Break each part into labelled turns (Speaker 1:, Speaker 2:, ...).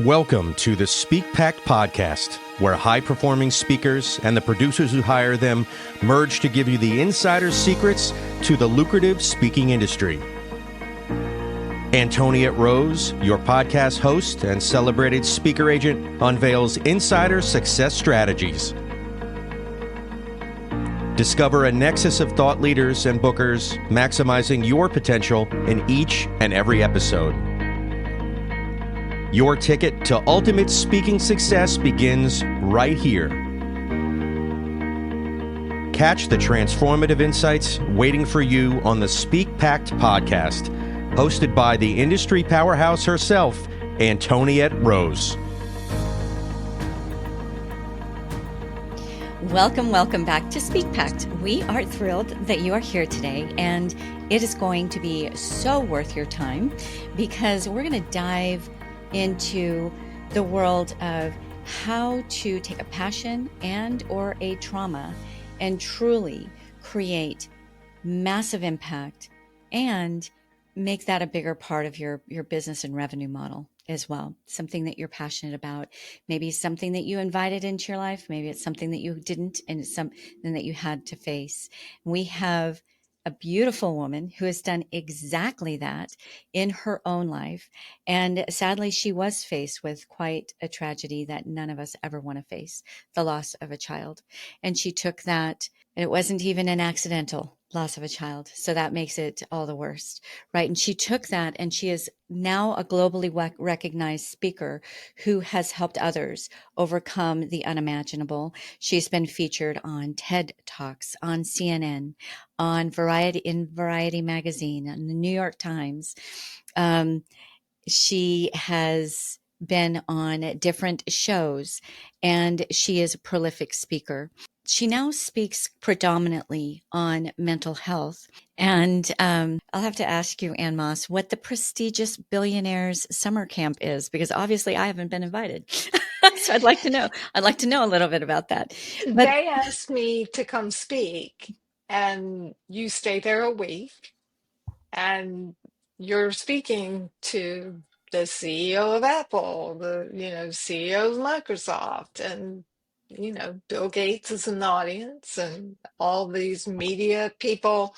Speaker 1: Welcome to the Speak Pact podcast, where high-performing speakers and the producers who hire them merge to give you the insider secrets to the lucrative speaking industry. Antoniette Rose, your podcast host and celebrated speaker agent, unveils insider success strategies. Discover a nexus of thought leaders and bookers, maximizing your potential in each and every episode. Your ticket to ultimate speaking success begins right here. Catch the transformative insights waiting for you on the Speak Pact podcast, hosted by the industry powerhouse herself, Antoniette Rose.
Speaker 2: Welcome back to Speak Pact. We are thrilled that you are here today, and it is going to be so worth your time because we're going to dive into the world of how to take a passion and or a trauma and truly create massive impact and make that a bigger part of your business and revenue model as well. Something that you're passionate about, maybe something that you invited into your life, maybe it's something that you didn't, and it's something that you had to face. We have a beautiful woman who has done exactly that in her own life. And sadly, she was faced with quite a tragedy that none of us ever want to face, the loss of a child. And she took that, and it wasn't even an accidental loss of a child. So that makes it all the worst, right? And she took that, and she is now a globally recognized speaker who has helped others overcome the unimaginable. She's been featured on TED Talks, on CNN, on Variety magazine, on the New York Times. She has been on different shows, and she is a prolific speaker. She now speaks predominantly on mental health. And I'll have to ask you, AnneMoss, what the prestigious Billionaires Summer Camp is, because obviously I haven't been invited. So I'd like to know. I'd like to know a little bit about that. But
Speaker 3: they asked me to come speak, and you stay there a week, and you're speaking to the CEO of Apple, the CEO of Microsoft, and Bill Gates is in the audience, and all these media people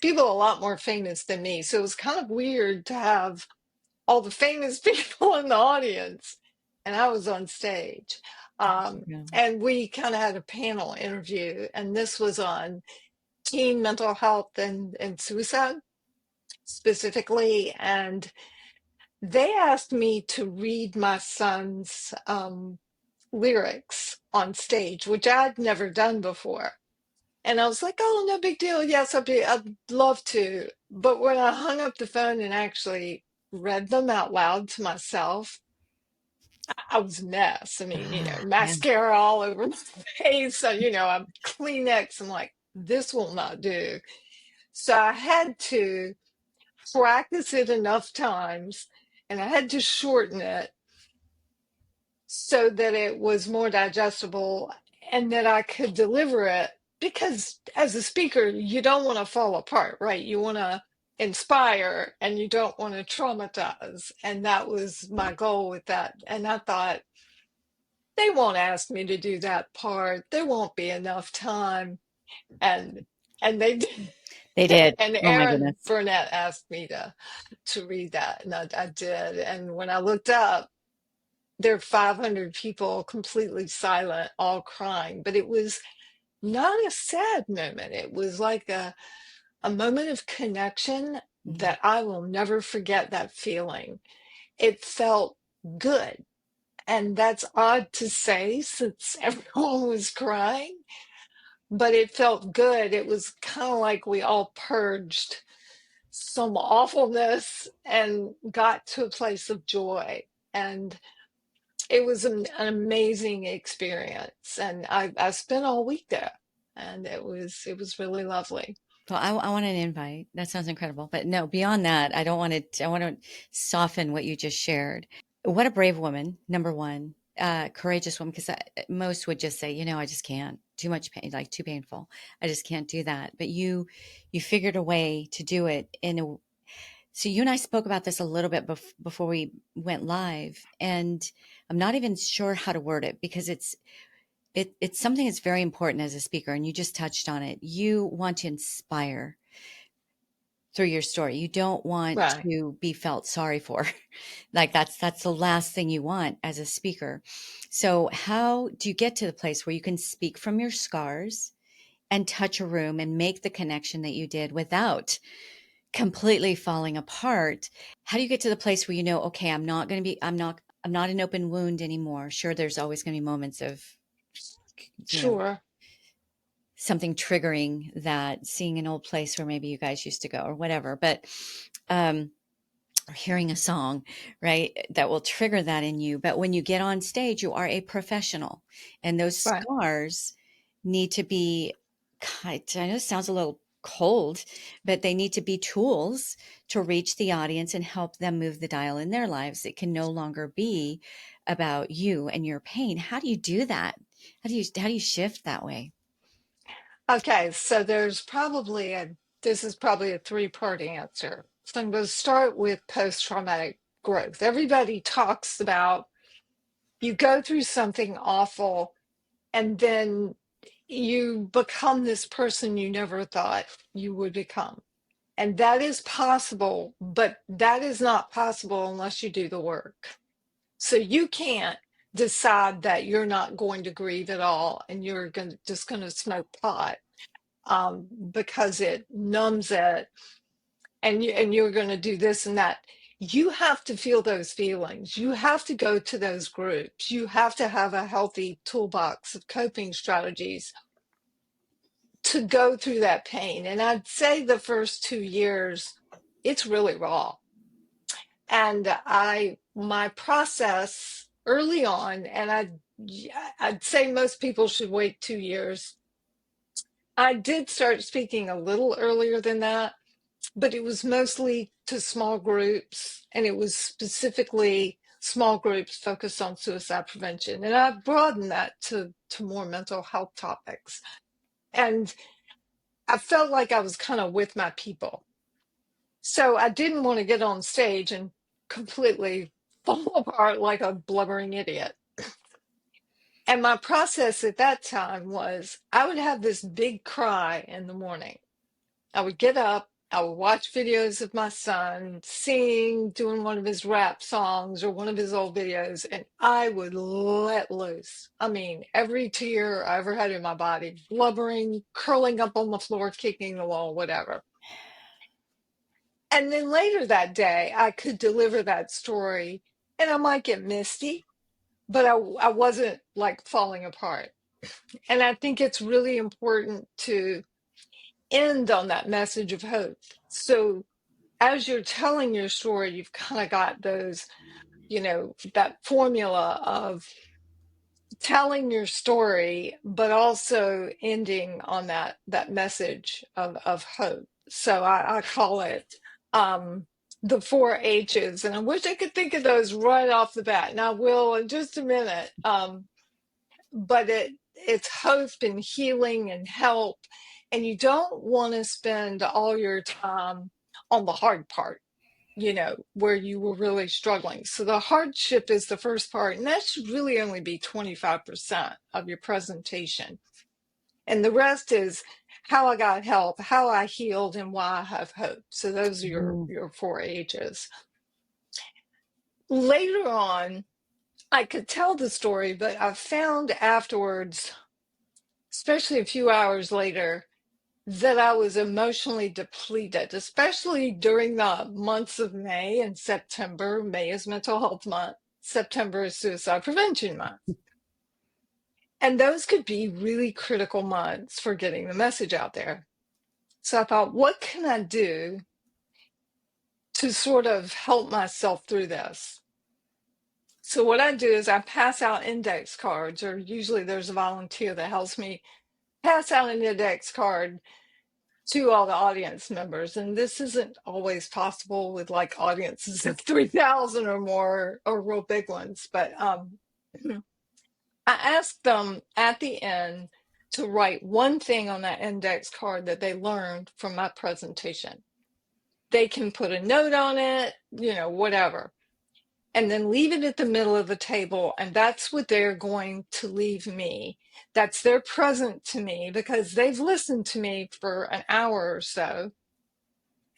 Speaker 3: a lot more famous than me. So it was kind of weird to have all the famous people in the audience, and I was on stage. And we kind of had a panel interview, and this was on teen mental health and suicide specifically. And they asked me to read my son's lyrics on stage, which I'd never done before. And I was like, oh, no big deal. Yes, I'd love to. But when I hung up the phone and actually read them out loud to myself, I was a mess. I mean, mascara all over my face. So, I'm Kleenex. I'm like, this will not do. So I had to practice it enough times, and I had to shorten it so that it was more digestible and that I could deliver it. Because as a speaker, you don't want to fall apart, right? You want to inspire, and you don't want to traumatize. And that was my goal with that. And I thought, they won't ask me to do that part. There won't be enough time. And they did.
Speaker 2: they did.
Speaker 3: And
Speaker 2: Oh my
Speaker 3: Aaron
Speaker 2: goodness.
Speaker 3: Burnett asked me to read that, and I did. And when I looked up, there were 500 people completely silent, all crying. But it was not a sad moment. It was like a moment of connection that I will never forget. That feeling. It felt good. And that's odd to say since everyone was crying, but it felt good. It was kind of like we all purged some awfulness and got to a place of joy. And it was an amazing experience. And I spent all week there, and it was really lovely.
Speaker 2: Well, I want an invite. That sounds incredible. But no, beyond that, I don't want to, I want to soften what you just shared. What a brave woman, number one, courageous woman, because most would just say, I just can't, too much pain, like too painful. I just can't do that. But you figured a way to do it So you and I spoke about this a little bit before we went live, and I'm not even sure how to word it because it's something that's very important as a speaker, and you just touched on it. You want to inspire through your story. You don't want
Speaker 3: Right.
Speaker 2: to be felt sorry for. Like that's the last thing you want as a speaker. So how do you get to the place where you can speak from your scars and touch a room and make the connection that you did without completely falling apart? How do you get to the place where you know, okay, I'm not an open wound anymore? Sure, there's always going to be moments of, you know,
Speaker 3: Sure.
Speaker 2: something triggering, that seeing an old place where maybe you guys used to go or whatever, but um or hearing a song, right? That will trigger that in you. But when you get on stage, you are a professional, and those
Speaker 3: Right.
Speaker 2: scars need to be, I know it sounds a little cold, but they need to be tools to reach the audience and help them move the dial in their lives. It can no longer be about you and your pain. How do you do that? How do you shift that way?
Speaker 3: Okay, so this is probably a three-part answer. So I'm going to start with post-traumatic growth. Everybody talks about you go through something awful and then you become this person you never thought you would become. And that is possible, but that is not possible unless you do the work. So you can't decide that you're not going to grieve at all and you're just going to smoke pot, because it numbs it, and you're going to do this and that. You have to feel those feelings. You have to go to those groups. You have to have a healthy toolbox of coping strategies to go through that pain. And I'd say the first 2 years, it's really raw. And my process early on, and I'd say most people should wait 2 years. I did start speaking a little earlier than that, but it was mostly to small groups, and it was specifically small groups focused on suicide prevention. And I broadened that to more mental health topics. And I felt like I was kind of with my people. So I didn't want to get on stage and completely fall apart like a blubbering idiot. And my process at that time was I would have this big cry in the morning. I would get up, I would watch videos of my son singing, doing one of his rap songs or one of his old videos, and I would let loose. I mean, every tear I ever had in my body, blubbering, curling up on the floor, kicking the wall, whatever. And then later that day, I could deliver that story, and I might get misty, but I wasn't like falling apart. And I think it's really important to end on that message of hope. So as you're telling your story, you've kind of got those, that formula of telling your story, but also ending on that message of hope. So I call it the 4 H's, and I wish I could think of those right off the bat, and I will in just a minute. But it's hope and healing and help, and you don't want to spend all your time on the hard part, where you were really struggling. So the hardship is the first part, and that should really only be 25% of your presentation. And the rest is how I got help, how I healed, and why I have hope. So those are your 4 H's. Later on, I could tell the story, but I found afterwards, especially a few hours later, that I was emotionally depleted, especially during the months of May and September. May is Mental Health Month, September is Suicide Prevention Month. And those could be really critical months for getting the message out there. So I thought, what can I do to sort of help myself through this? So what I do is I pass out index cards, or usually there's a volunteer that helps me pass out an index card to all the audience members. And this isn't always possible with like audiences of 3,000 or more, or real big ones. But I asked them at the end to write one thing on that index card that they learned from my presentation. they can put a note on it, whatever, and then leave it at the middle of the table. And that's what they're going to leave me. That's their present to me because they've listened to me for an hour or so.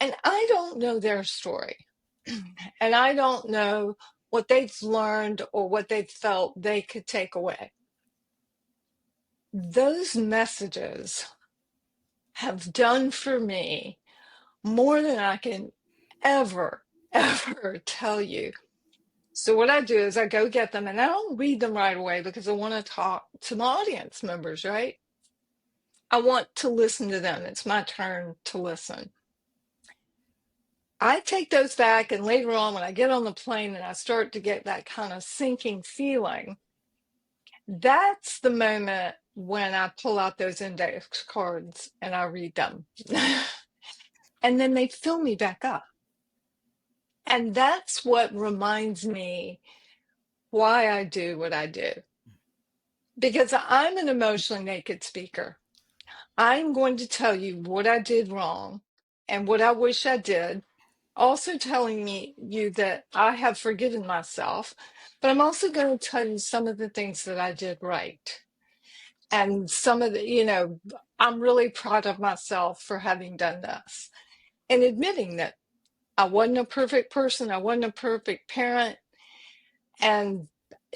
Speaker 3: And I don't know their story. And I don't know what they've learned or what they've felt they could take away. Those messages have done for me more than I can ever, ever tell you. So what I do is I go get them, and I don't read them right away because I want to talk to my audience members, right? I want to listen to them. It's my turn to listen. I take those back, and later on when I get on the plane and I start to get that kind of sinking feeling, that's the moment when I pull out those index cards and I read them. And then they fill me back up. And that's what reminds me why I do what I do. Because I'm an emotionally naked speaker. I'm going to tell you what I did wrong and what I wish I did. Also telling you that I have forgiven myself, but I'm also going to tell you some of the things that I did right. And some of the, I'm really proud of myself for having done this and admitting that I wasn't a perfect person. I wasn't a perfect parent. And,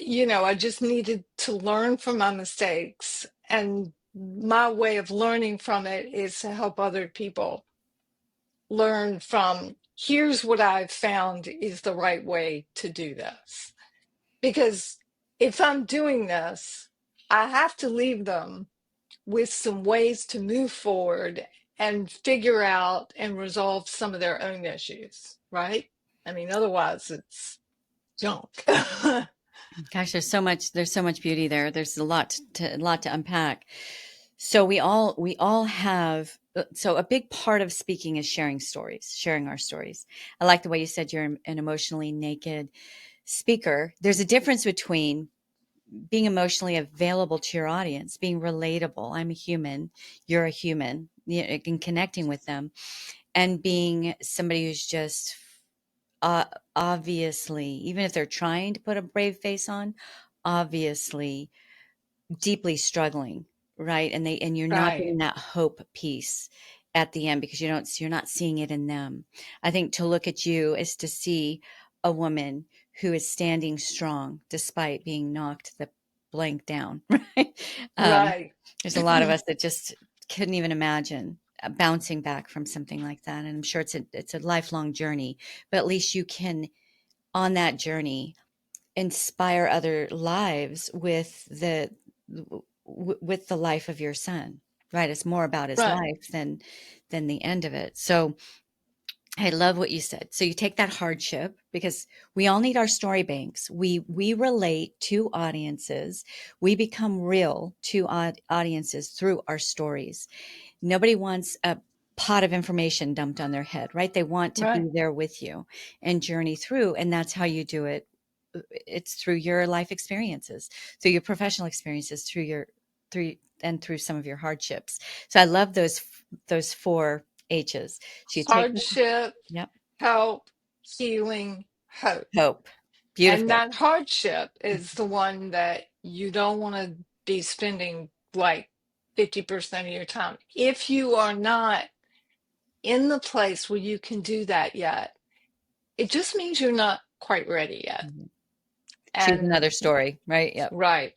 Speaker 3: I just needed to learn from my mistakes. And my way of learning from it is to help other people learn from, here's what I've found is the right way to do this. Because if I'm doing this, I have to leave them with some ways to move forward and figure out and resolve some of their own issues, right? I mean, otherwise it's junk.
Speaker 2: Gosh, there's so much beauty there. There's a lot to unpack. So we all have so a big part of speaking is sharing stories, sharing our stories. I like the way you said you're an emotionally naked speaker. There's a difference between being emotionally available to your audience, being relatable. I'm a human, you're a human, and connecting with them, and being somebody who's just uh, obviously, even if they're trying to put a brave face on, obviously deeply struggling, right? And you're not
Speaker 3: Right,
Speaker 2: getting that hope piece at the end because you're not seeing it in them. I think to look at you is to see a woman who is standing strong despite being knocked the blank down, right? Um,
Speaker 3: right,
Speaker 2: there's a lot of us that just couldn't even imagine bouncing back from something like that. And I'm sure it's a lifelong journey, but at least you can, on that journey, inspire other lives with the life of your son, right? It's more about his
Speaker 3: right,
Speaker 2: life than the end of it. So I love what you said. So you take that hardship because we all need our story banks. We relate to audiences. We become real to audiences through our stories. Nobody wants a pot of information dumped on their head, right? They want to
Speaker 3: right.
Speaker 2: be there with you and journey through, and that's how you do it. It's through your life experiences, through your professional experiences, through some of your hardships. So I love those four H's. So you take them.
Speaker 3: Hardship,
Speaker 2: Yep.
Speaker 3: help, healing, hope.
Speaker 2: Hope.
Speaker 3: And
Speaker 2: Beautiful.
Speaker 3: that hardship is the one that you don't want to be spending like 50% of your time. If you are not in the place where you can do that yet, it just means you're not quite ready yet.
Speaker 2: Mhm. Choose
Speaker 3: And
Speaker 2: another story, right? Yep.
Speaker 3: right,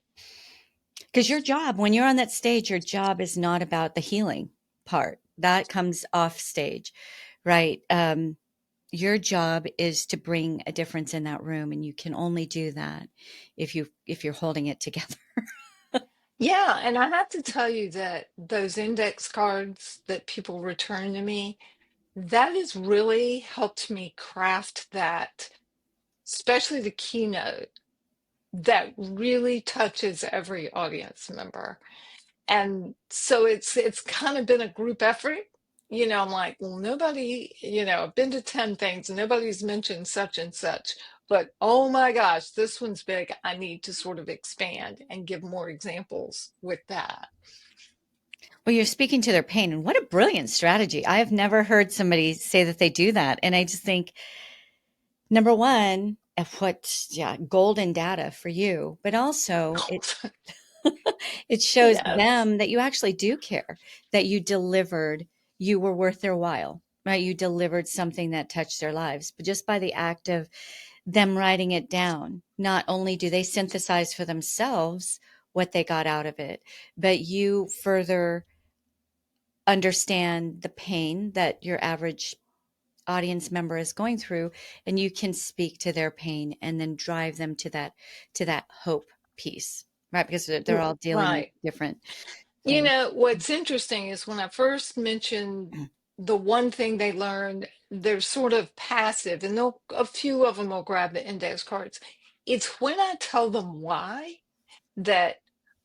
Speaker 2: Because your job, when you're on that stage, your job is not about the healing part. That comes off stage, right? Your job is to bring a difference in that room, and you can only do that if you're holding it together.
Speaker 3: yeah. And I have to tell you that those index cards that people return to me, that has really helped me craft that, especially the keynote that really touches every audience member. And so it's kind of been a group effort. I'm like, well, nobody, I've been to 10 things and nobody's mentioned such and such. But oh my gosh, this one's big. I need to sort of expand and give more examples with that.
Speaker 2: Well, you're speaking to their pain, and what a brilliant strategy. I have never heard somebody say that they do that. And I just think, number one, what, yeah, golden data for you, but also it shows
Speaker 3: Yes.
Speaker 2: them that you actually do care, that you delivered, you were worth their while, right? You delivered something that touched their lives. But just by the act of them writing it down, not only do they synthesize for themselves what they got out of it, but you further understand the pain that your average audience member is going through, and you can speak to their pain and then drive them to that hope piece, right? Because they're all dealing with
Speaker 3: Right.
Speaker 2: different
Speaker 3: You
Speaker 2: things.
Speaker 3: know, what's interesting is when I first mentioned the one thing they learned, they're sort of passive, and a few of them will grab the index cards. It's when I tell them why that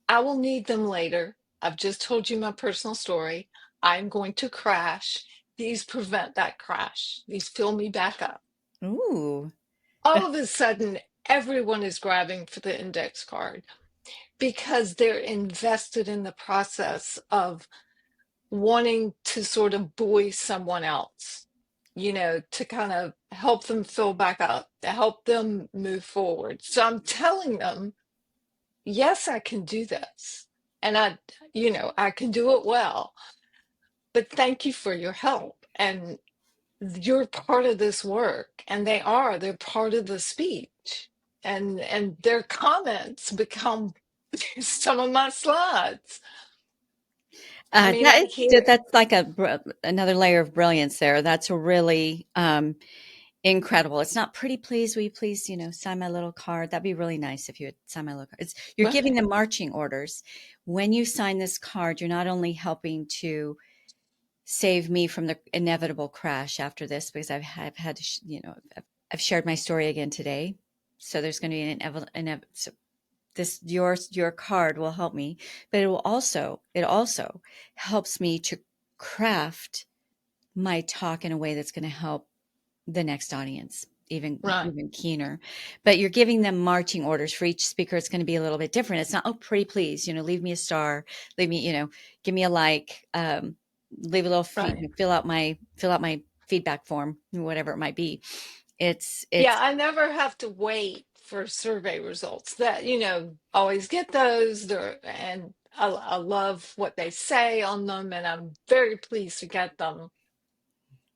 Speaker 3: I will need them later. I've just told you my personal story. I'm going to crash. These prevent that crash. These fill me back up.
Speaker 2: Ooh.
Speaker 3: All of a sudden, everyone is grabbing for the index card because they're invested in the process of wanting to sort of buoy someone else, to kind of help them fill back up, to help them move forward. So I'm telling them, yes, I can do this. And I can do it well, but thank you for your help. And you're part of this work. And they're part of the speech. And their comments become some of my slides. I mean, I hear,
Speaker 2: That's like another layer of brilliance there. That's really incredible. It's not pretty please, will you please, sign my little card? That'd be really nice if you would sign my little card. You're giving
Speaker 3: right,
Speaker 2: them marching orders. When you sign this card, you're not only helping to save me from the inevitable crash after this, because I've had to, I've shared my story again today. So there's going to be so your card will help me, but it also helps me to craft my talk in a way that's going to help the next audience
Speaker 3: right,
Speaker 2: even keener. But you're giving them marching orders. For each speaker, it's going to be a little bit different. It's not, oh, pretty please, leave me a star, leave me, give me a like, leave a little
Speaker 3: right.
Speaker 2: fill out my feedback form, whatever it might be.
Speaker 3: Yeah,
Speaker 2: It's
Speaker 3: I never have to wait for survey results. That, always get those. And I love what they say on them, and I'm very pleased to get them.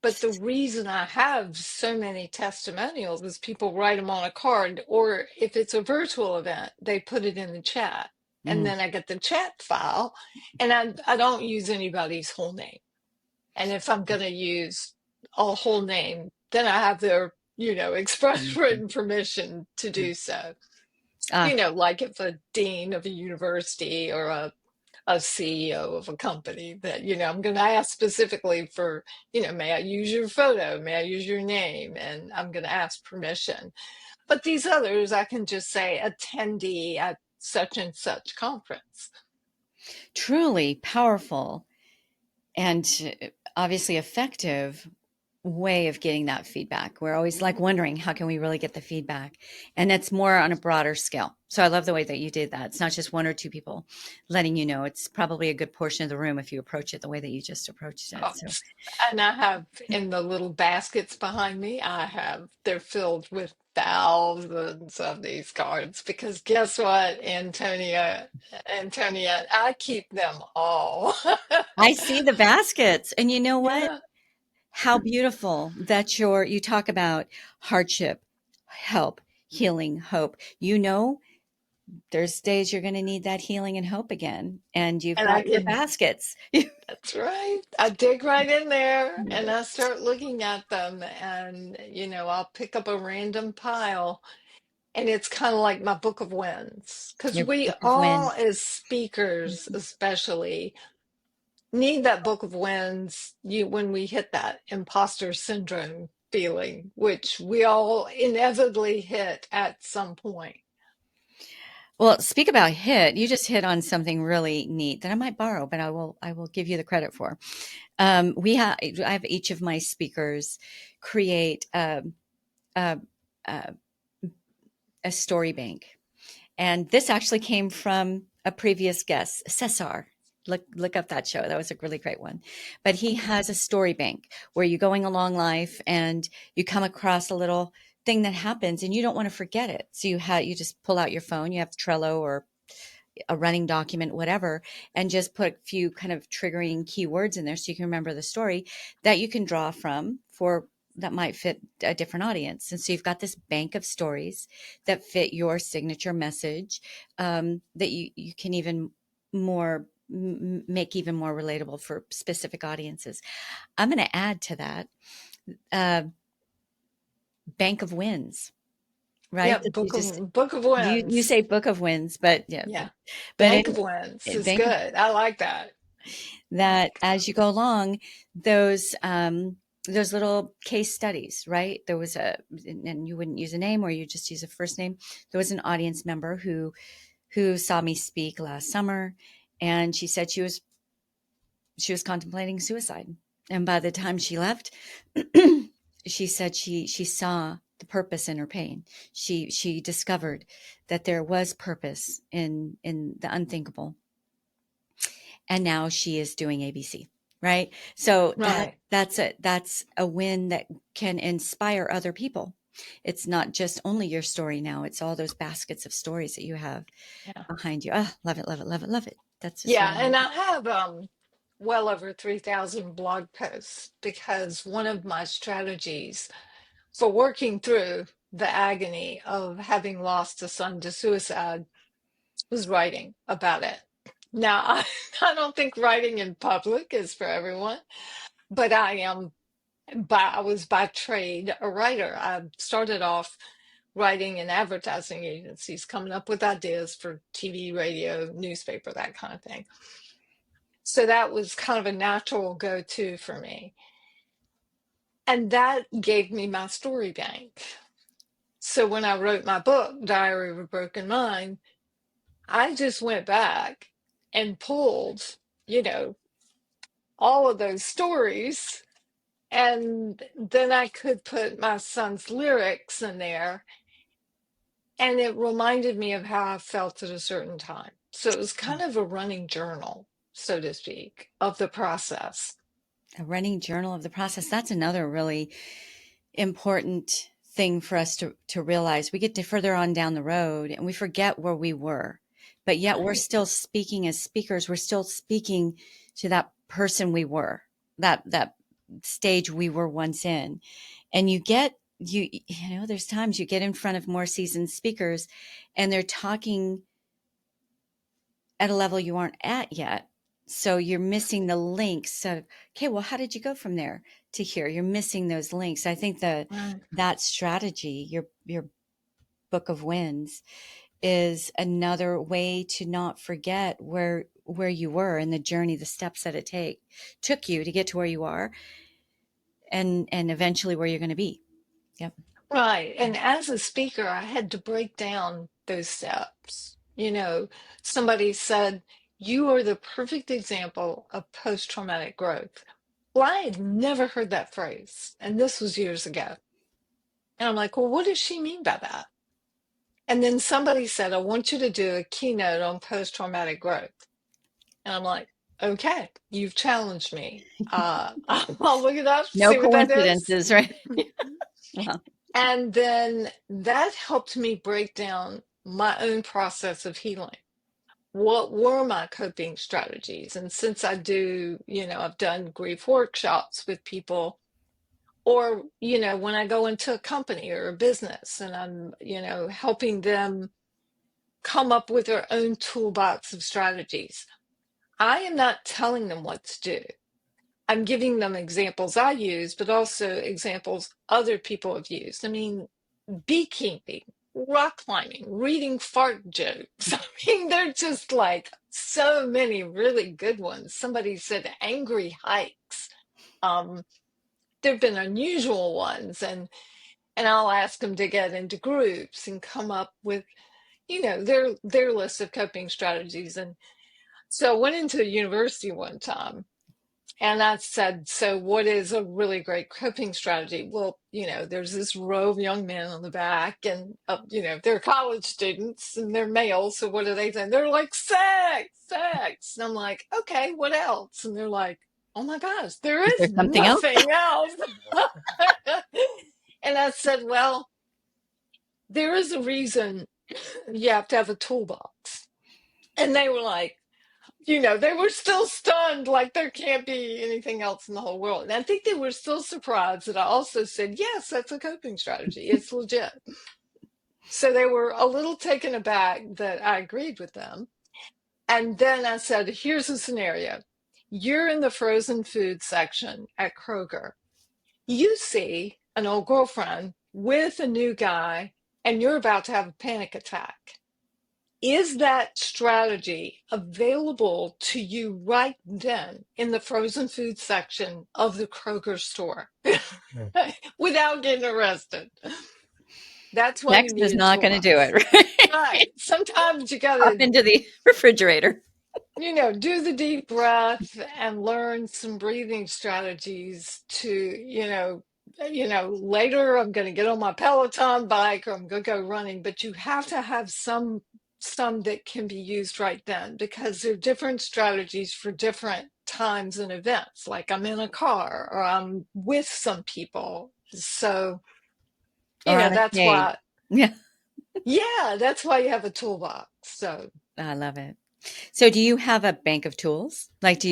Speaker 3: But the reason I have so many testimonials is people write them on a card, or if it's a virtual event, they put it in the chat. And
Speaker 2: mm,
Speaker 3: then I get the chat file, and I don't use anybody's whole name. And if I'm going to use a whole name, then I have their, express
Speaker 2: mhm.
Speaker 3: written permission to
Speaker 2: Mm.
Speaker 3: do so.
Speaker 2: Ah,
Speaker 3: Like if a dean of a university or a CEO of a company that, I'm going to ask specifically for, may I use your photo? May I use your name? And I'm going to ask permission. But these others, I can just say attendee at such and such conference.
Speaker 2: truly powerful and obviously effective way of getting that feedback. We're always like wondering, how can we really get the feedback? And it's more on a broader scale. So I love the way that you did that. It's not just one or two people letting you know. It's probably a good portion of the room if you approach it the way that you just approached it.
Speaker 3: Oh,
Speaker 2: So
Speaker 3: and I have in the little baskets behind me, they're filled with thousands of these cards because guess what, Antonia, I keep them all.
Speaker 2: I see the baskets. And you know what?
Speaker 3: Yeah.
Speaker 2: How beautiful that you talk about hardship, help, healing, hope. There's days you're going to need that healing and hope again. And you've
Speaker 3: And I
Speaker 2: got your
Speaker 3: can,
Speaker 2: baskets.
Speaker 3: that's right. I dig right in there and I start looking at them and, I'll pick up a random pile and it's kind of like my book of wins because
Speaker 2: Your
Speaker 3: we
Speaker 2: book of
Speaker 3: all,
Speaker 2: wins.
Speaker 3: as speakers, especially, need that book of wins when we hit that imposter syndrome feeling, which we all inevitably hit at some point.
Speaker 2: Well, speak about hit. You just hit on something really neat that I might borrow, but I will give you the credit for. I have each of my speakers create a, a, a story bank. And this actually came from a previous guest, Cesar. Look up that show. That was a really great one. But he has a story bank where you're going along life and you come across a little thing that happens and you don't want to forget it. So you just pull out your phone, you have Trello or a running document, whatever, and just put a few kind of triggering keywords in there so you can remember the story that you can draw from for that might fit a different audience. And so you've got this bank of stories that fit your signature message, that you can even more make even more relatable for specific audiences. I'm going to add to that uh, bank of wins,
Speaker 3: Yeah,
Speaker 2: right? That
Speaker 3: book of
Speaker 2: you
Speaker 3: wins.
Speaker 2: say book of wins, but yeah,
Speaker 3: Yeah.
Speaker 2: but
Speaker 3: Bank of wins is
Speaker 2: bank of
Speaker 3: good. I like that.
Speaker 2: that as you go along, those little case studies, right? There was and you wouldn't use a name or you just use a first name. There was an audience member who saw me speak last summer, and she said she was contemplating suicide. And by the time she left, she said she saw the purpose in her pain. She discovered that there was purpose in the unthinkable, and now she is doing ABC. Right. So
Speaker 3: Right.
Speaker 2: that's a win that can inspire other people. It's not just only your story now. It's all those baskets of stories that you have
Speaker 3: Yeah.
Speaker 2: behind you. Ah, love it, love it, love it, love it. That's just
Speaker 3: Yeah,
Speaker 2: really
Speaker 3: and I have well over 3,000 blog posts because one of my strategies for working through the agony of having lost a son to suicide was writing about it. Now, I don't think writing in public is for everyone, but I was by trade a writer. I started off writing in advertising agencies, coming up with ideas for TV, radio, newspaper, that kind of thing. So that was kind of a natural go-to for me. And that gave me my story bank. So when I wrote my book, Diary of a Broken Mind, I just went back and pulled, you know, all of those stories. And then I could put my son's lyrics in there. And it reminded me of how I felt at a certain time. So it was kind of a running journal, so to speak, of the process.
Speaker 2: a running journal of the process. That's another really important thing for us to realize. We get to further on down the road and we forget where we were, but yet we're
Speaker 3: Right.
Speaker 2: still speaking as speakers. We're still speaking to that person we were, that stage we were once in. And there's times you get in front of more seasoned speakers and they're talking at a level you aren't at yet. So you're missing the links of, okay, well, how did you go from there to here? You're missing those links. I think
Speaker 3: Right.
Speaker 2: that strategy, your book of wins, is another way to not forget where you were and the journey, the steps that it took you to get to where you are, and eventually where you're going to be. Yep.
Speaker 3: Right. And as a speaker, I had to break down those steps. Somebody said, "You are the perfect example of post-traumatic growth." Well, I had never heard that phrase. And this was years ago. And I'm like, well, what does she mean by that? And then somebody said, "I want you to do a keynote on post-traumatic growth." And I'm like, okay, you've challenged me. I'll look it up,
Speaker 2: No
Speaker 3: see what that is.
Speaker 2: coincidences, right? Yeah.
Speaker 3: And then that helped me break down my own process of healing. What were my coping strategies? And since I've done grief workshops with people, or, when I go into a company or a business and I'm, helping them come up with their own toolbox of strategies, I am not telling them what to do. I'm giving them examples I use, but also examples other people have used. I mean, beekeeping, rock climbing, reading fart jokes. I mean, they're just like so many really good ones. Somebody said angry hikes. Um, there have been unusual ones, and I'll ask them to get into groups and come up with, their list of coping strategies. And so I went into a university one time And I said, so what is a really great coping strategy? Well, there's this row of young men on the back, and, they're college students and they're males. So what do they say? They're like, sex, sex. And I'm like, okay, what else? And they're like, oh my gosh, there
Speaker 2: Is
Speaker 3: is
Speaker 2: there something else?
Speaker 3: nothing else. And I said, well, there is a reason you have to have a toolbox. And they were like, they were still stunned, like there can't be anything else in the whole world. And I think they were still surprised that I also said, yes, that's a coping strategy. It's legit. So they were a little taken aback that I agreed with them. And then I said, here's a scenario. You're in the frozen food section at Kroger. You see an old girlfriend with a new guy, and you're about to have a panic attack. Is that strategy available to you right then in the frozen food section of the Kroger store without getting arrested? That's why you
Speaker 2: Text is
Speaker 3: need a
Speaker 2: not going to do
Speaker 3: toolbox.
Speaker 2: it, right?
Speaker 3: Right. Sometimes you got
Speaker 2: Pop
Speaker 3: to,
Speaker 2: into the refrigerator.
Speaker 3: do the deep breath and learn some breathing strategies to, later I'm going to get on my Peloton bike or I'm going to go running, but you have to have some that can be used right then, because there are different strategies for different times and events. Like I'm in a car or I'm with some people. So,
Speaker 2: Or on a
Speaker 3: that's
Speaker 2: date.
Speaker 3: why,
Speaker 2: Yeah,
Speaker 3: yeah, that's why you have a toolbox. So,
Speaker 2: I love it. So do you have a bank of tools? Like,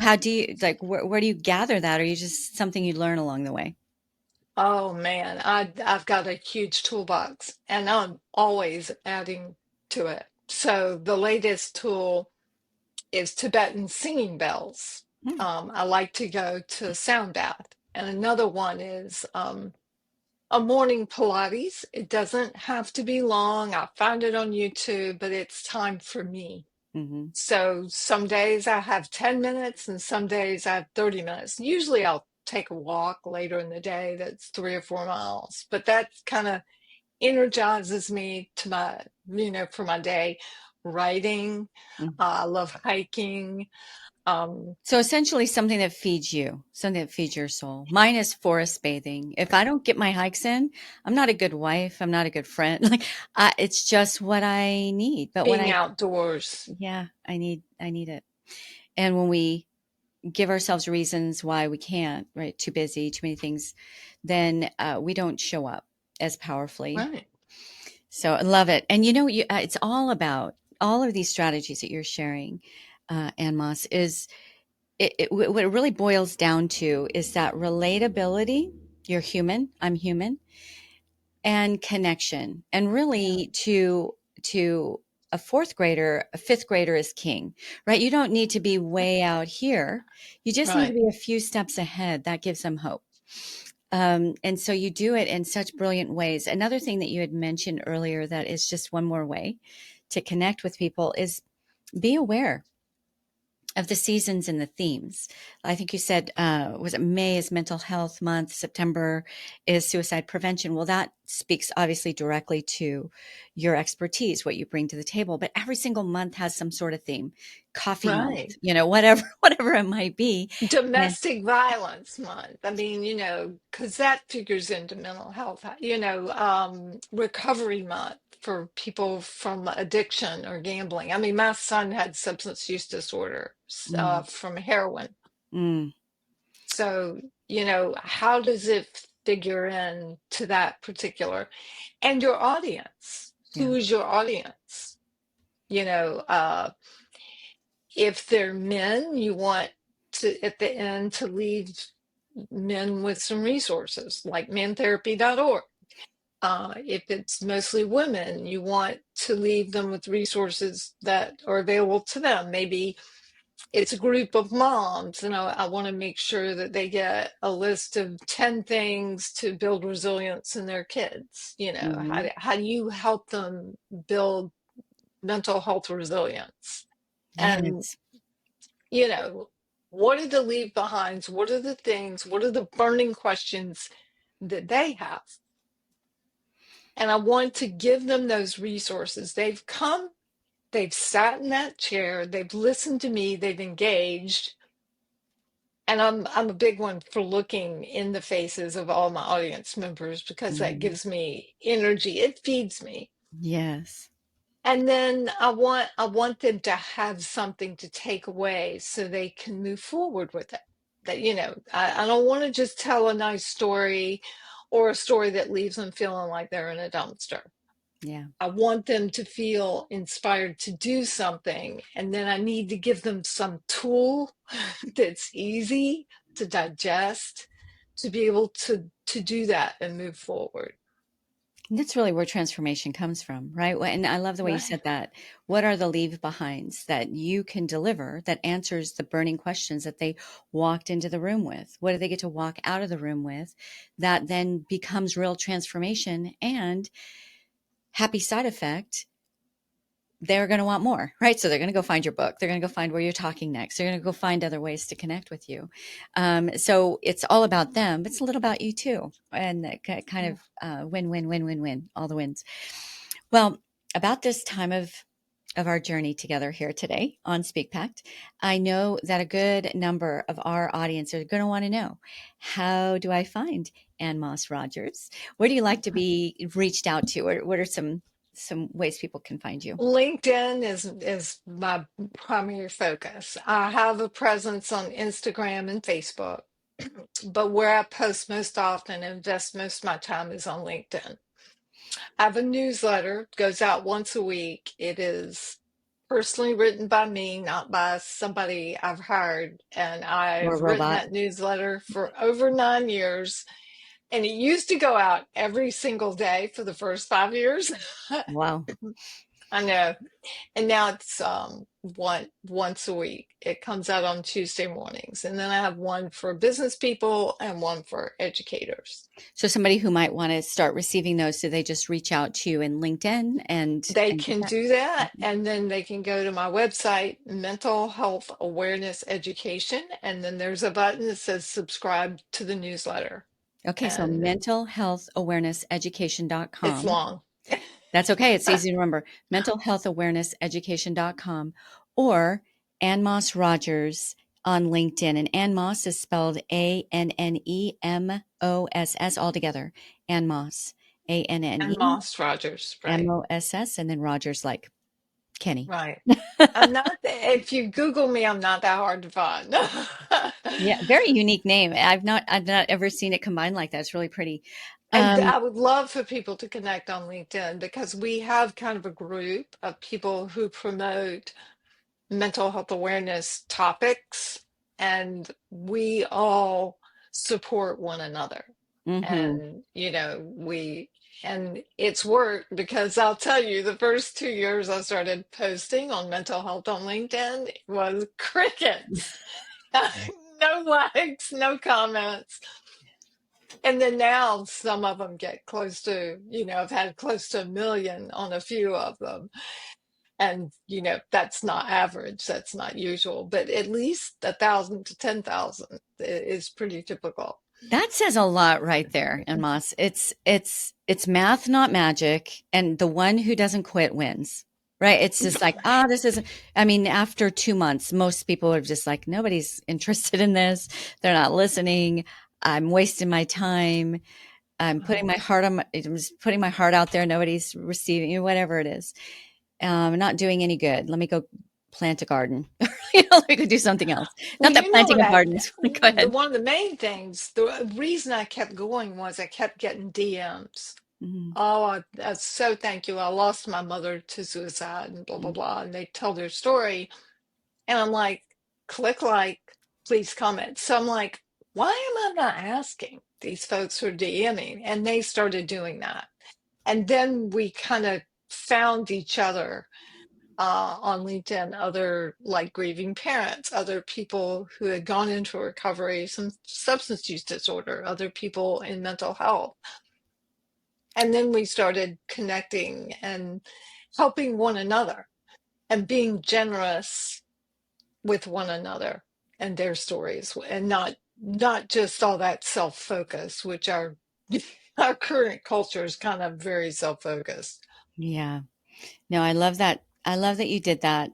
Speaker 2: how do you, like, where do you gather that? Or you just something you learn along the way?
Speaker 3: oh man, I've got a huge toolbox and I'm always adding to it. So the latest tool is Tibetan singing bells.
Speaker 2: Hmm.
Speaker 3: I like to go to sound bath. And another one is a morning Pilates. It doesn't have to be long. I found it on YouTube, but it's time for me.
Speaker 2: Mm-hmm.
Speaker 3: So some days I have 10 minutes and some days I have 30 minutes. Usually I'll take a walk later in the day that's 3 or 4 miles, but that kind of energizes me to my, for my day. Writing, I love hiking. Um,
Speaker 2: So essentially something that feeds you, something that feeds your soul. Mine is forest bathing. If I don't get my hikes in, I'm not a good wife. I'm not a good friend. Like it's just what I need. But when
Speaker 3: being outdoors.
Speaker 2: yeah, I need it. And when we give ourselves reasons why we can't, right? Too busy, too many things, then we don't show up as powerfully.
Speaker 3: Right.
Speaker 2: So I love it. And it's all about all of these strategies that you're sharing, Ann Moss, is what it really boils down to is that relatability. You're human, I'm human, and connection. And
Speaker 3: Yeah.
Speaker 2: really to a fourth grader, a fifth grader is king, right? You don't need to be way out here. You just need to
Speaker 3: Right.
Speaker 2: be a few steps ahead. That gives them hope. And so you do it in such brilliant ways. Another thing that you had mentioned earlier that is just one more way to connect with people is be aware of the seasons and the themes. I think you said, was it May is mental health month, September is suicide prevention. Well, that speaks obviously directly to your expertise, what you bring to the table, but every single month has some sort of theme, coffee month,
Speaker 3: Right.
Speaker 2: whatever, whatever it might be. And
Speaker 3: Domestic violence month. I mean, because that figures into mental health, recovery month for people from addiction or gambling. I mean, my son had substance use disorder
Speaker 2: mm,
Speaker 3: from heroin.
Speaker 2: mm,
Speaker 3: So, how does it figure in to that particular and your audience?
Speaker 2: yeah.
Speaker 3: Who is your audience? You know, uh, if they're men, you want to, at the end, to leave men with some resources like mentherapy.org. If it's mostly women, you want to leave them with resources that are available to them. Maybe it's a group of moms, and I want to make sure that they get a list of 10 things to build resilience in their kids.
Speaker 2: Hmm.
Speaker 3: How do you help them build mental health resilience? And
Speaker 2: Yes.
Speaker 3: you know, what are the leave behinds? What are the things? What are the burning questions that they have? And I want to give them those resources. They've come, they've sat in that chair, they've listened to me, they've engaged. And I'm a big one for looking in the faces of all my audience members because that
Speaker 2: Mm,
Speaker 3: gives me energy. It feeds me.
Speaker 2: yes.
Speaker 3: And then I want them to have something to take away so they can move forward with it. That, I don't want to just tell a nice story or a story that leaves them feeling like they're in a dumpster.
Speaker 2: Yeah.
Speaker 3: I want them to feel inspired to do something, and then I need to give them some tool that's easy to digest to be able to do that and move forward.
Speaker 2: And that's really where transformation comes from, right? And I love the way you
Speaker 3: Right.
Speaker 2: said that. What are the leave behinds that you can deliver that answers the burning questions that they walked into the room with? What do they get to walk out of the room with that then becomes real transformation and happy side effect? They're going to want more, right? So they're going to go find your book. They're going to go find where you're talking next. They're going to go find other ways to connect with you. So it's all about them, but it's a little about you too. And that kind of win, win, win, win, win, all the wins. Well, about this time of our journey together here today on Speak Pact, I know that a good number of our audience are going to want to know, how do I find AnneMoss Rogers? Where do you like to be reached out to? Or what are some ways people can find you?
Speaker 3: LinkedIn is my primary focus. I have a presence on Instagram and Facebook, but where I post most often and invest most of my time is on LinkedIn. I have a newsletter, goes out once a week. It is personally written by me, not by somebody I've hired. And
Speaker 2: Or a
Speaker 3: I've written
Speaker 2: robot?
Speaker 3: that newsletter for over 9 years. And it used to go out every single day for the first 5 years.
Speaker 2: Wow.
Speaker 3: I know. And now it's once a week. It comes out on Tuesday mornings. And then I have one for business people and one for educators.
Speaker 2: So somebody who might want to start receiving those, so they just reach out to you in LinkedIn
Speaker 3: They
Speaker 2: and get
Speaker 3: can
Speaker 2: that.
Speaker 3: do that,
Speaker 2: Mhm.
Speaker 3: and then they can go to my website, Mental Health Awareness Education, and then there's a button that says subscribe to the newsletter.
Speaker 2: Okay, so
Speaker 3: And it's
Speaker 2: mentalhealthawarenessaeducation.com.
Speaker 3: long.
Speaker 2: That's okay. It's easy to remember. Mentalhealthawarenessaeducation.com or Ann Moss Rogers on LinkedIn. And Ann Moss is spelled ANNEMOSS altogether. Ann Moss,
Speaker 3: And Moss Rogers, right?
Speaker 2: ANNEMOSS, and then Rogers like Kenny.
Speaker 3: Right. I'm not, if you Google me, I'm not that hard to find.
Speaker 2: Yeah, very unique name. I've not ever seen it combined like that. It's really pretty.
Speaker 3: And
Speaker 2: Um,
Speaker 3: I would love for people to connect on LinkedIn because we have kind of a group of people who promote mental health awareness topics, and we all support one another.
Speaker 2: mhm.
Speaker 3: And, and it's worked because I'll tell you, the first 2 years I started posting on mental health on LinkedIn it was crickets. No likes, no comments. And then now some of them get close to, I've had close to 1 million on a few of them. And, that's not average, that's not usual, but at least 1,000 to 10,000 is pretty typical.
Speaker 2: That says a lot right there, and Moss. It's math, not magic, and the one who doesn't quit wins. Right? It's just like, this isn't. I mean, after 2 months, most people are just like, nobody's interested in this. They're not listening. I'm wasting my time. I'm just putting my heart out there. Nobody's receiving it, whatever it is. Not doing any good. Let me go plant a garden. Let me go do something else.
Speaker 3: Well,
Speaker 2: Not that
Speaker 3: you know
Speaker 2: planting
Speaker 3: what
Speaker 2: a garden is. Go
Speaker 3: the
Speaker 2: ahead.
Speaker 3: one of the main things, the reason I kept going was I kept getting DMs.
Speaker 2: Mhm.
Speaker 3: Oh, I so thank you. I lost my mother to suicide and blah, blah, blah. And they tell their story. And I'm like, click like, please comment. So I'm like, why am I not asking these folks who are DMing? And they started doing that. And then we kind of found each other on LinkedIn, other like grieving parents, other people who had gone into recovery, some substance use disorder, other people in mental health. And then we started connecting and helping one another and being generous with one another and their stories, and not just all that self-focus, which our current culture is kind of very self-focused.
Speaker 2: Yeah. No, I love that. I love that you did that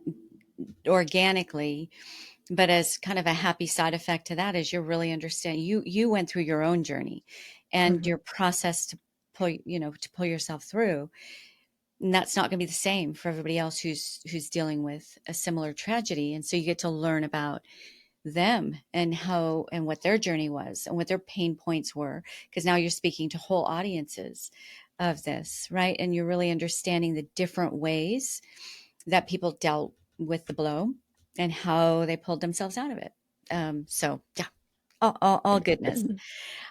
Speaker 2: organically. but as kind of a happy side effect to that is you're really understanding you went through your own journey and
Speaker 3: Mhm.
Speaker 2: your process to pull yourself through, and that's not going to be the same for everybody else who's dealing with a similar tragedy. And so you get to learn about them and how and what their journey was and what their pain points were, because now you're speaking to whole audiences of this, right? And you're really understanding the different ways that people dealt with the blow and how they pulled themselves out of it. So yeah, all goodness.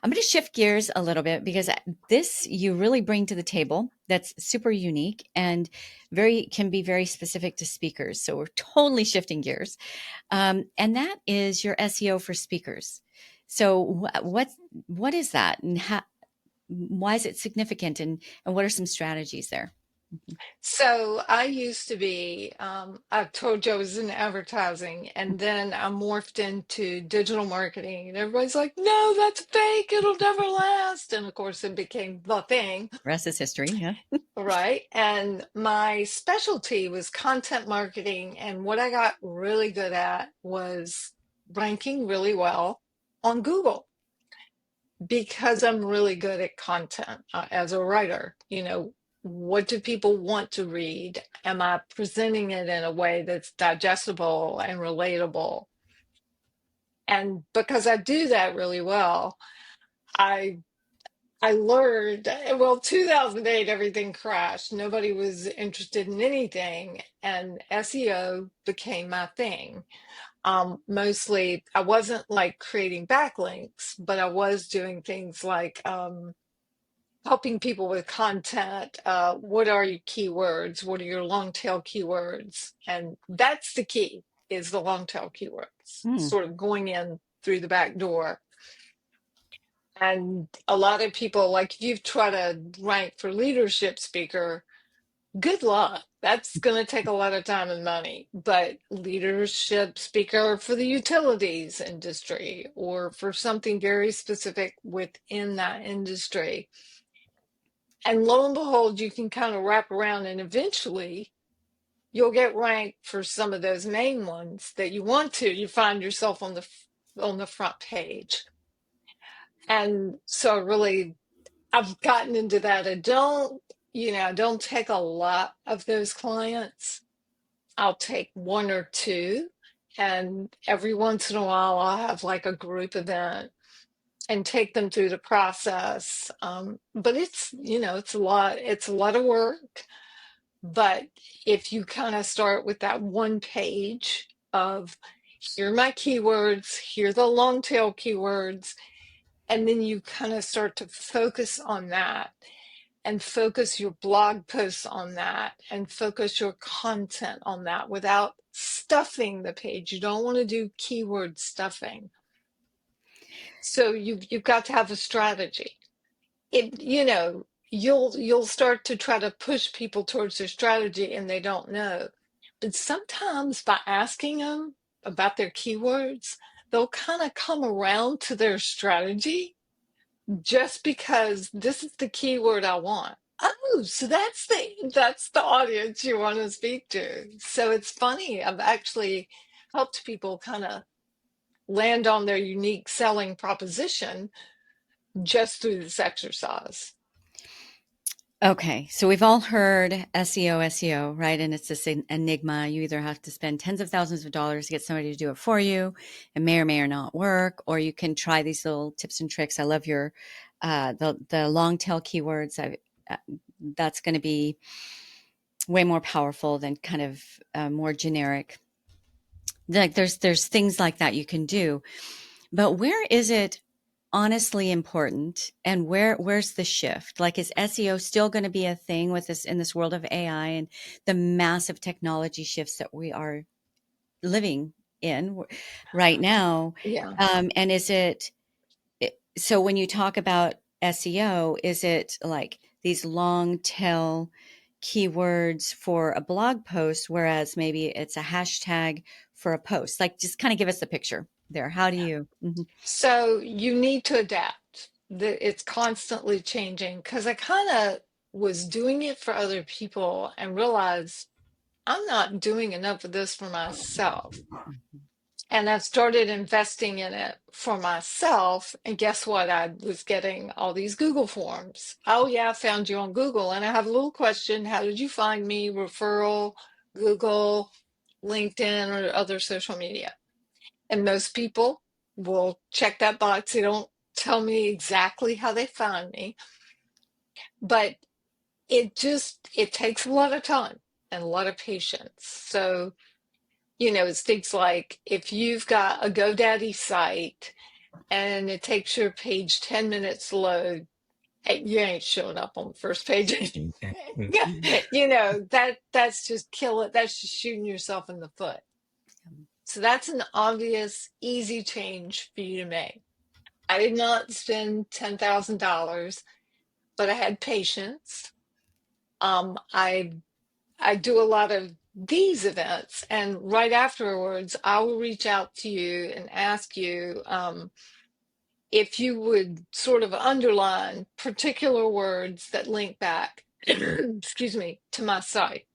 Speaker 2: I'm going to shift gears a little bit because this you really bring to the table that's super unique and very can be very specific to speakers. So we're totally shifting gears, and that is your SEO for speakers. So what is that, and why is it significant, and what are some strategies there?
Speaker 3: So I used to be, I told you I was in advertising, and then I morphed into digital marketing. And everybody's like, no, that's fake. It'll never last. And of course, it became the thing,
Speaker 2: Rest is history. Yeah.
Speaker 3: right? And my specialty was content marketing. And what I got really good at was ranking really well on Google because I'm really good at content as a writer. What do people want to read? Am I presenting it in a way that's digestible and relatable? And because I do that really well, I I learned, well, 2008, everything crashed. Nobody was interested in anything, and SEO became my thing. Mostly, I wasn't like creating backlinks, but I was doing things like helping people with content. What are your keywords? What are your long tail keywords? And that's the key, is the long tail keywords,
Speaker 2: Mm.
Speaker 3: sort of going in through the back door. And a lot of people, like if you try to rank for leadership speaker, good luck. That's going to take a lot of time and money. But leadership speaker for the utilities industry or for something very specific within that industry, and lo and behold, you can kind of wrap around and eventually you'll get ranked for some of those main ones that you want to. You find yourself on the front page. And so really I've gotten into that. I don't take a lot of those clients. I'll take one or two, and every once in a while I'll have like a group event and take them through the process. But it's a lot of work. But if you kind of start with that one page of here are my keywords, here are the long tail keywords, and then you kind of start to focus on that and focus your blog posts on that and focus your content on that without stuffing the page. You don't want to do keyword stuffing. So you've got to have a strategy. You'll start to try to push people towards their strategy and they don't know. But sometimes by asking them about their keywords, they'll kind of come around to their strategy just because this is the keyword I want. Oh, so that's the audience you want to speak to. So it's funny. I've actually helped people kind of land on their unique selling proposition just through this exercise.
Speaker 2: Okay, so we've all heard SEO, right? And it's this enigma. You either have to spend tens of thousands of dollars to get somebody to do it for you. It may or may or not work, or you can try these little tips and tricks. I love your the long tail keywords. Uh, that's going to be way more powerful than kind of more generic. Like there's things like that you can do, but where is it honestly important, and where's the shift? Like, is SEO still going to be a thing with this in this world of AI and the massive technology shifts that we are living in right now?
Speaker 3: Yeah.
Speaker 2: And is it so when you talk about SEO, is it like these long tail keywords for a blog post, whereas maybe it's a hashtag for a post? Like, just kind of give us the picture there. How do you? Mhm.
Speaker 3: So you need to adapt. It's constantly changing because I kind of was doing it for other people and realized I'm not doing enough of this for myself. And I started investing in it for myself. And guess what? I was getting all these Google forms. Oh, yeah, I found you on Google. And I have a little question. How did you find me? Referral, Google, LinkedIn, or other social media. And most people will check that box. They don't tell me exactly how they found me, but it takes a lot of time and a lot of patience. So, it's things like if you've got a GoDaddy site and it takes your page 10 minutes to load, you ain't showing up on the first page. That's just kill it. That's just shooting yourself in the foot. So that's an obvious, easy change for you to make. I did not spend $10,000, but I had patience. I do a lot of these events, and right afterwards, I will reach out to you and ask you if you would sort of underline particular words that link back, excuse me, to my site.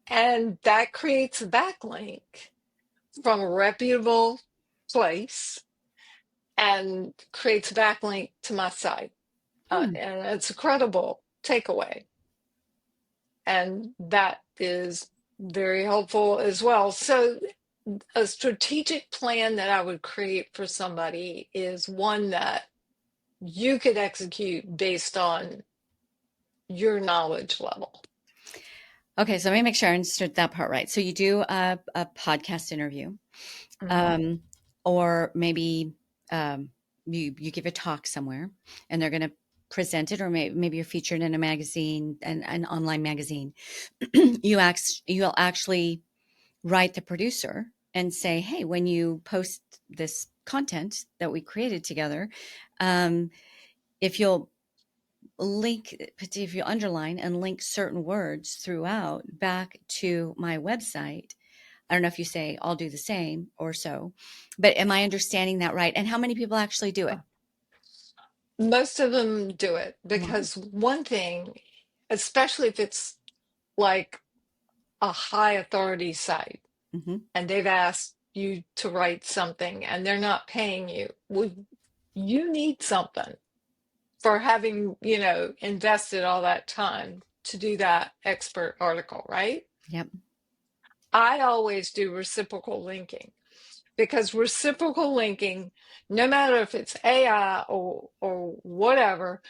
Speaker 3: And that creates a backlink from a reputable place and creates a backlink to my site. And it's a credible takeaway. And that is very helpful as well. So a strategic plan that I would create for somebody is one that you could execute based on your knowledge level.
Speaker 2: Okay, so let me make sure I understood that part right. So you do a podcast interview, or maybe you give a talk somewhere, and they're going to present it, or maybe you're featured in a magazine, an online magazine. You'll actually write the producer and say, hey, when you post this content that we created together, if you'll underline and link certain words throughout back to my website. I don't know if you say I'll do the same or so, but am I understanding that right? And how many people actually do it?
Speaker 3: Most of them do it because one thing, especially if it's like a high authority site and they've asked you to write something and they're not paying you, well, you need something for having, invested all that time to do that expert article, right?
Speaker 2: Yep.
Speaker 3: I always do reciprocal linking because reciprocal linking, no matter if it's AI or whatever,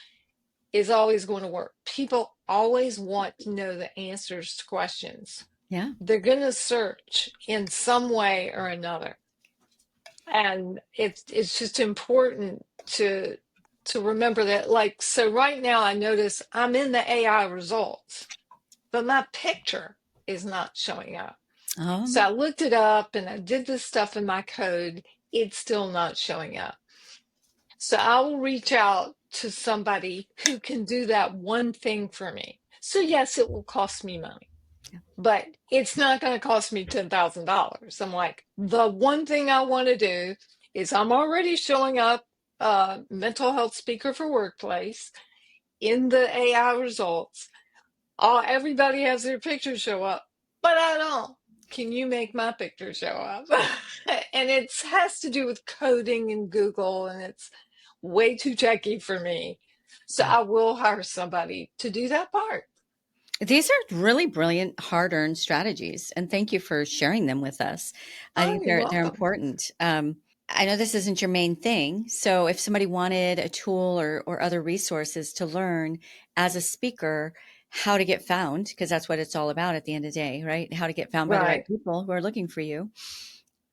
Speaker 3: is always going to work. People always want to know the answers to questions.
Speaker 2: Yeah.
Speaker 3: They're going to search in some way or another. And it's just important to remember that. Like, so right now I notice I'm in the AI results, but my picture is not showing up. So I looked it up and I did this stuff in my code. It's still not showing up. So I will reach out to somebody who can do that one thing for me. So yes, it will cost me money, but it's not going to cost me $10,000. I'm like, the one thing I want to do is I'm already showing up mental health speaker for workplace in the AI results. Everybody has their picture show up, but I don't. Can you make my picture show up? And it has to do with coding in Google, and it's way too techy for me. So I will hire somebody to do that part.
Speaker 2: These are really brilliant, hard-earned strategies, and thank you for sharing them with us. I think
Speaker 3: You're
Speaker 2: they're
Speaker 3: welcome.
Speaker 2: important. I know this isn't your main thing, so if somebody wanted a tool or other resources to learn as a speaker how to get found, because that's what it's all about at the end of the day, right? How to get found by the right
Speaker 3: Right.
Speaker 2: people who are looking for you.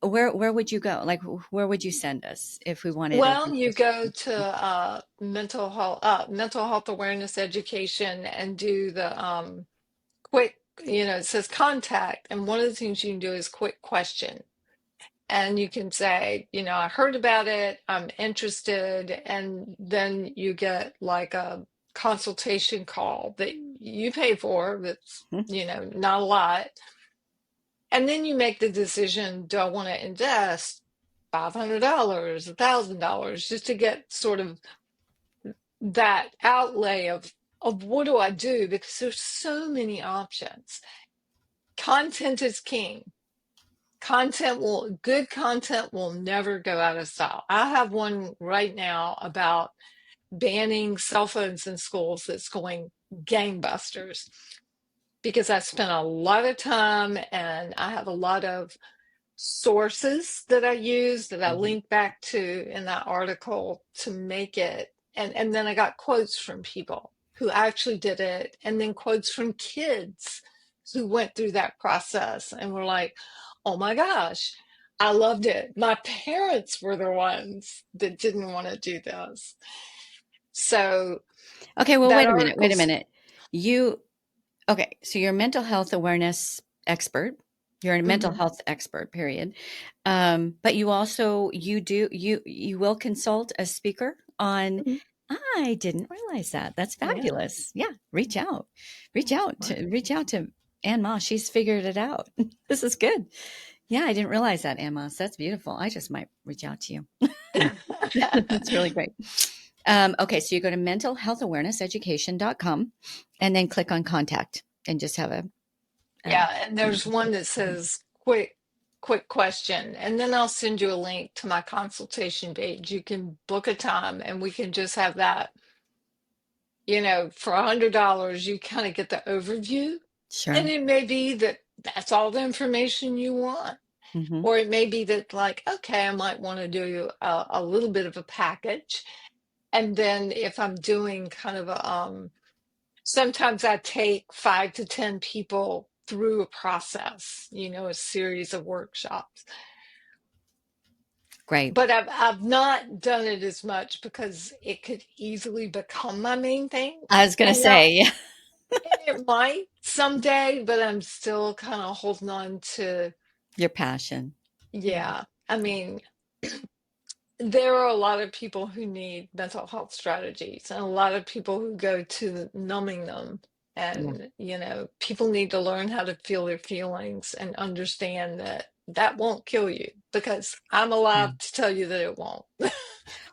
Speaker 2: Where would you go? Like, where would you send us if we wanted a
Speaker 3: Well, you
Speaker 2: resource?
Speaker 3: go to mental health awareness education and do the quick, it says contact. And one of the things you can do is quick question. And you can say, I heard about it, I'm interested. And then you get like a consultation call that you pay for. That's, not a lot. And then you make the decision, do I want to invest $500, $1,000 just to get sort of that outlay of what do I do? Because there's so many options. Content is king. Good content will never go out of style. I have one right now about banning cell phones in schools that's going gangbusters because I spent a lot of time and I have a lot of sources that I use that I
Speaker 1: Mhm.
Speaker 3: link back to in that article to make it. And then I got quotes from people who actually did it, and then quotes from kids who went through that process and were like, oh my gosh, I loved it. My parents were the ones that didn't want to do this. So
Speaker 2: Okay, well,
Speaker 3: that
Speaker 2: wait a minute. Wait a
Speaker 3: article's,
Speaker 2: minute. You Okay, so you're a mental health awareness expert. You're a mental
Speaker 3: mhm,
Speaker 2: health expert, period. But you also you will consult a speaker on.
Speaker 3: mhm,
Speaker 2: I didn't realize that. That's
Speaker 3: yeah.
Speaker 2: fabulous. Yeah, reach out to Ann Moss. She's figured it out. This is good. Yeah, I didn't realize that, Ann Moss. That's beautiful. I just might reach out to you. That's really great. Okay, so you go to mentalhealthawarenesseducation.com and then click on contact and just have a
Speaker 3: Yeah, and there's one that says quick question, and then I'll send you a link to my consultation page. You can book a time and we can just have that, for $100 you kind of get the overview. And
Speaker 2: sure.
Speaker 3: it may be that that's all the information you want.
Speaker 2: Hmm.
Speaker 3: Or it may be that, like, okay, I might want to do a little bit of a package. And then if I'm doing kind of sometimes I take 5 to 10 people through a process, a series of workshops.
Speaker 2: Great.
Speaker 3: But I've not done it as much because it could easily become my main thing.
Speaker 2: I was going to
Speaker 3: And now
Speaker 2: say,
Speaker 3: and it might someday, but I'm still kind of holding on to,
Speaker 2: your passion.
Speaker 3: yeah. I mean, there are a lot of people who need mental health strategies and a lot of people who go to numbing them.
Speaker 2: Yeah.
Speaker 3: And, people need to learn how to feel their feelings and understand that that won't kill you because I'm
Speaker 2: Yeah.
Speaker 3: alive to tell you that it won't.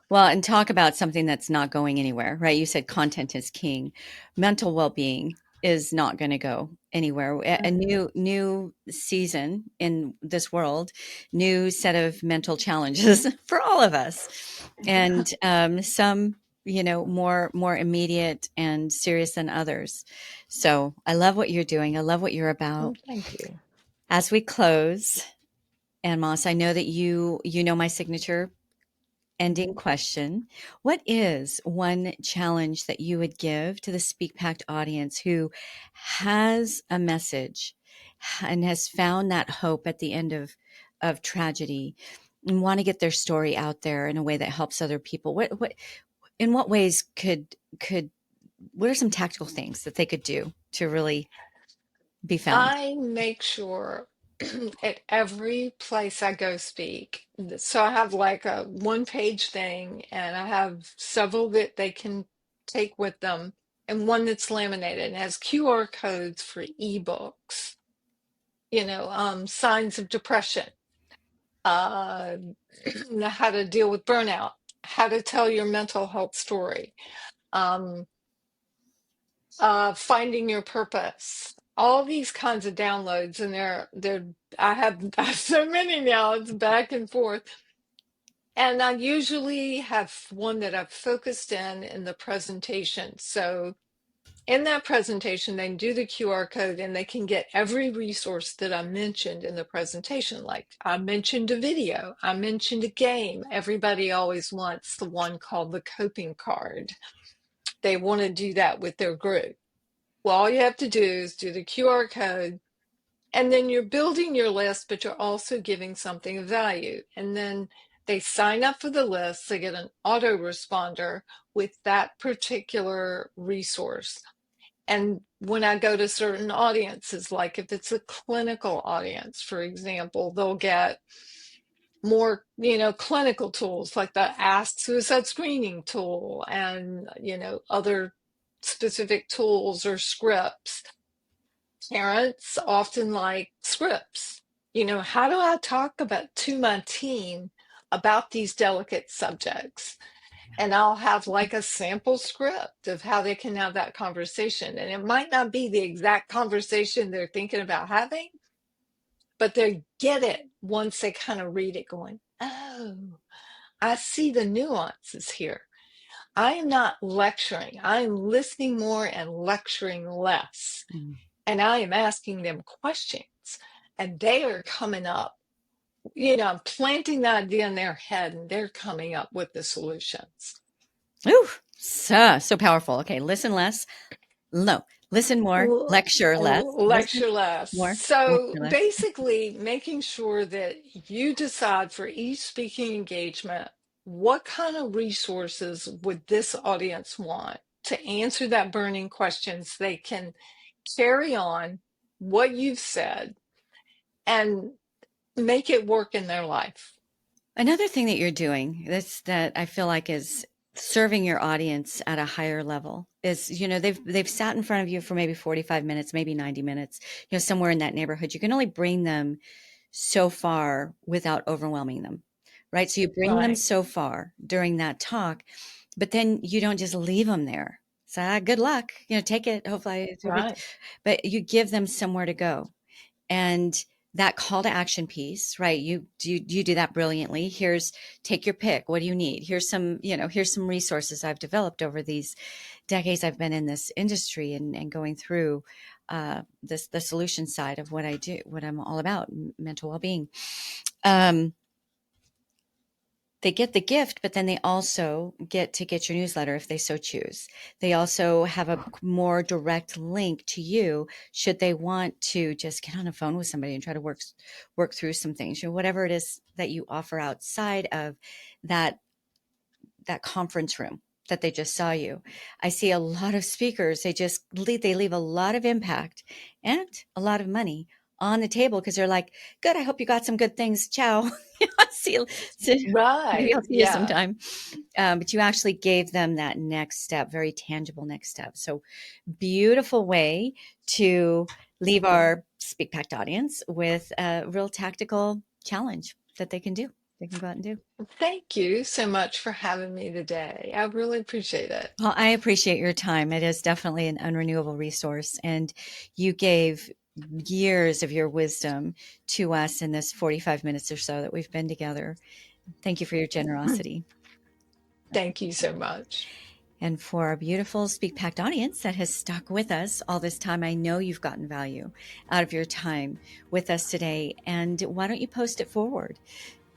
Speaker 2: Well, and talk about something that's not going anywhere, right? You said content is king. Mental well-being is not going to go anywhere. A
Speaker 3: Mhm.
Speaker 2: new season in this world, new set of mental challenges for all of us, and some, more immediate and serious than others. So I love what you're doing. I love what you're
Speaker 3: Well,
Speaker 2: about.
Speaker 3: thank you.
Speaker 2: As we close, Ann Moss, I know that you know my signature ending
Speaker 3: Mhm.
Speaker 2: question. What is one challenge that you would give to the Speak Pact audience who has a message and has found that hope at the end of tragedy and want to get their story out there in a way that helps other people? What in what ways could what are some tactical things that they could do to really be found?
Speaker 3: I make sure at every place I go speak. So I have like a 1 page thing, and I have several that they can take with them, and one that's laminated and has QR codes for ebooks, signs of depression, uh, how to deal with burnout, how to tell your mental health story. Um, Finding your purpose, all these kinds of downloads, and I have so many now, it's back and forth. And I usually have one that I've focused in the presentation. So in that presentation, they can do the QR code and they can get every resource that I mentioned in the presentation. Like I mentioned a video, I mentioned a game. Everybody always wants the one called the coping card. They want to do that with their group. Well, all you have to do is do the QR code, and then you're building your list, but you're also giving something of value. And then they sign up for the list, they get an autoresponder with that particular resource. And when I go to certain audiences, like if it's a clinical audience, for example, they'll get more, clinical tools like the Ask Suicide Screening tool and, other specific tools or scripts. Parents often like scripts. How do I talk about to my team about these delicate subjects? And I'll have like a sample script of how they can have that conversation. And it might not be the exact conversation they're thinking about having, but they get it once they kind of read it going, oh, I see the nuances here. I am not lecturing. I am listening more and lecturing less.
Speaker 2: Mm.
Speaker 3: And I am asking them questions, and they are coming up. I'm planting the idea in their head, and they're coming up with the solutions.
Speaker 2: Ooh, so powerful. Okay, listen less. No, listen more, lecture less. Listen
Speaker 3: Lecture less.
Speaker 2: more,
Speaker 3: So
Speaker 2: lecture less.
Speaker 3: basically, making sure that you decide for each speaking engagement, what kind of resources would this audience want to answer that burning question so they can carry on what you've said and make it work in their life.
Speaker 2: Another thing that you're doing that I feel like is serving your audience at a higher level is, they've sat in front of you for maybe 45 minutes, maybe 90 minutes, somewhere in that neighborhood. You can only bring them so far without overwhelming them, right? So you bring them
Speaker 3: Right.
Speaker 2: so far during that talk, but then you don't just leave them there. So good luck, take it. Hopefully,
Speaker 3: Right.
Speaker 2: but you give them somewhere to go. And that call to action piece, right? You do that brilliantly. Take your pick. What do you need? Here's some resources I've developed over these decades I've been in this industry and going through the solution side of what I do, what I'm all about, mental well-being. They get the gift, but then they also get your newsletter if they so choose. They also have a more direct link to you should they want to just get on a phone with somebody and try to work through some things, whatever it is that you offer outside of that conference room that they just saw you. I see a lot of speakers, they leave a lot of impact and a lot of money on the table because they're like, good, I hope you got some good things. Ciao. see you. Maybe
Speaker 3: Right.
Speaker 2: I'll see you
Speaker 3: Yeah.
Speaker 2: sometime. But you actually gave them that next step, very tangible next step. So beautiful way to leave our Speak Packed audience with a real tactical challenge that they can do. They can go out and do.
Speaker 3: Thank you so much for having me today. I really appreciate it.
Speaker 2: Well, I appreciate your time. It is definitely an unrenewable resource. And you gave years of your wisdom to us in this 45 minutes or so that we've been together. Thank you for your generosity.
Speaker 3: Thank you so much.
Speaker 2: And for our beautiful Speak Packed audience that has stuck with us all this time, I know you've gotten value out of your time with us today. And why don't you post it forward?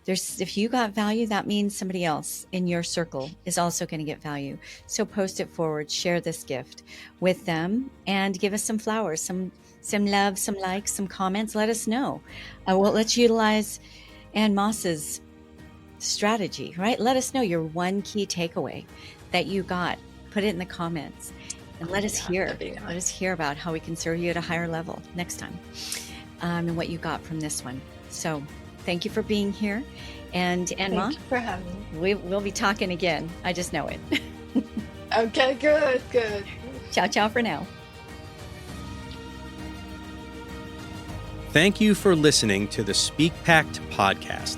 Speaker 2: If you got value, that means somebody else in your circle is also going to get value. So post it forward, share this gift with them, and give us some flowers, some love, some likes, some comments. Let us know. Let's utilize AnneMoss's strategy, right? Let us know your one key takeaway that you got. Put it in the comments and let us hear.
Speaker 3: Nice.
Speaker 2: Let us hear about how we can serve you at a higher level next time, and what you got from this one. So thank you for being here. And AnneMoss,
Speaker 3: thank you for having me.
Speaker 2: We'll be talking again. I just know it.
Speaker 3: Okay, good.
Speaker 2: Ciao, ciao for now.
Speaker 1: Thank you for listening to the Speak Packed podcast.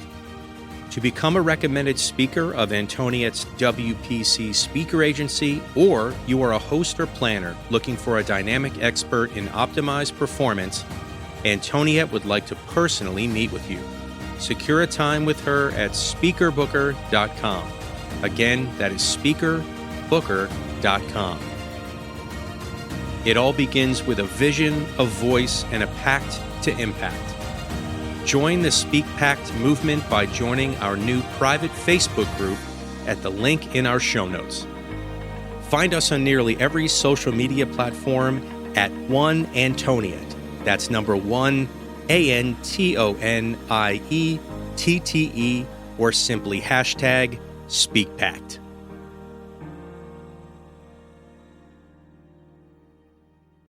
Speaker 1: To become a recommended speaker of Antoniette's WPC speaker agency, or you are a host or planner looking for a dynamic expert in optimized performance, Antoniette would like to personally meet with you. Secure a time with her at speakerbooker.com. Again, that is speakerbooker.com. It all begins with a vision, a voice, and a pact to impact. Join the Speak Packed movement by joining our new private Facebook group at the link in our show notes. Find us on nearly every social media platform at One Antoniette. That's number 1, ANTONIETTE, or simply #SpeakPacked.